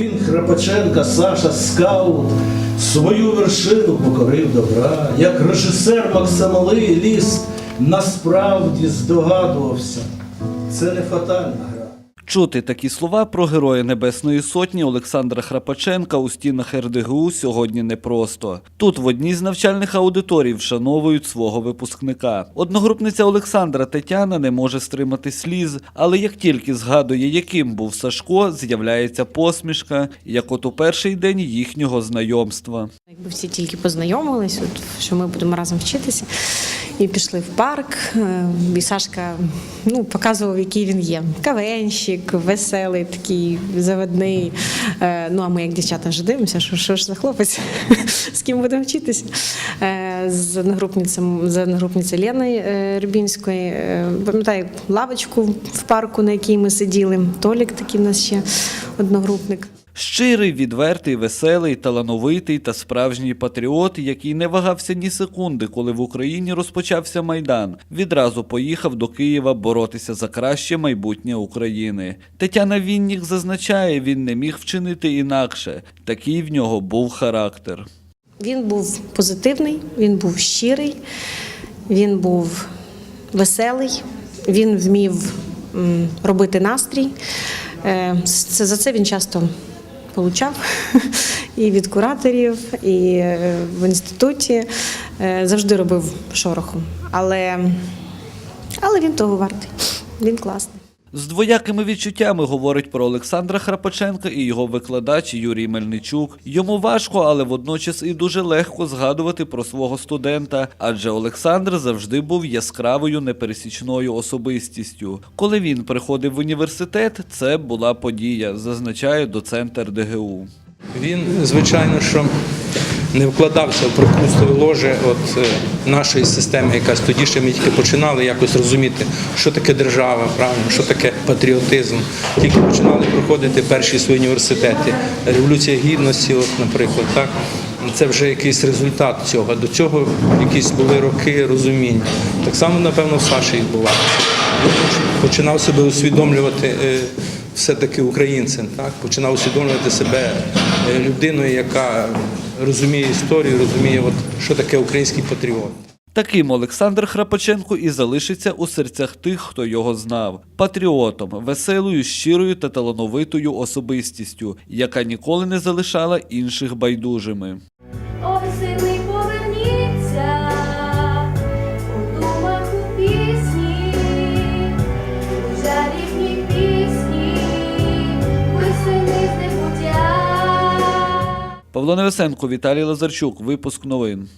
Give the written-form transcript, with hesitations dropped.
він Храпаченка, Саша скаут, свою вершину покорив добра. Як режисер Максималий Ліс насправді здогадувався. Це не фатальна гра. Чути такі слова про героя Небесної Сотні Олександра Храпаченка у стінах РДГУ сьогодні непросто. Тут в одній з навчальних аудиторій вшановують свого випускника. Одногрупниця Олександра Тетяна не може стримати сліз, але як тільки згадує, яким був Сашко, з'являється посмішка, як от у перший день їхнього знайомства. Якби всі тільки познайомились, що ми будемо разом вчитися, і пішли в парк, і Сашка показував, який він є. КВНщик, веселий, такий заводний. А ми, як дівчата, вже дивимося, що ж за хлопець, з ким будемо вчитися. З одногрупницею Леною Рибінською. Пам'ятаю лавочку в парку, на якій ми сиділи. Толік такий в нас ще одногрупник. Щирий, відвертий, веселий, талановитий та справжній патріот, який не вагався ні секунди, коли в Україні розпочався Майдан. Відразу поїхав до Києва боротися за краще майбутнє України. Тетяна Віннік зазначає, він не міг вчинити інакше. Такий в нього був характер. Він був позитивний, він був щирий, він був веселий, він вмів робити настрій. За це він часто получав і від кураторів, і в інституті. Завжди робив шороху. Але він того вартий. Він класний. З двоякими відчуттями говорить про Олександра Храпаченка і його викладач Юрій Мельничук. Йому важко, але водночас і дуже легко згадувати про свого студента, адже Олександр завжди був яскравою непересічною особистістю. Коли він приходив в університет, це була подія, зазначає доцент РДГУ. Він, звичайно, що не вкладався в прокрустові ложі нашої системи, якась тоді ще ми тільки починали якось розуміти, що таке держава, правильно, що таке патріотизм. Тільки починали проходити перші свої університети. Революція Гідності, наприклад, так? Це вже якийсь результат цього. До цього якісь були роки розуміння. Так само, напевно, в Саші відбувалося. Він починав себе усвідомлювати все-таки українцем, так? Починав усвідомлювати себе людиною, яка розуміє історію, розуміє, що таке український патріот. Таким Олександр Храпаченко і залишиться у серцях тих, хто його знав. Патріотом, веселою, щирою та талановитою особистістю, яка ніколи не залишала інших байдужими. Ой, сини, поверніться, у думах у пісні, у жарівні пісні, ви сини з небуття. Павло Невесенко, Віталій Лазарчук. Випуск новин.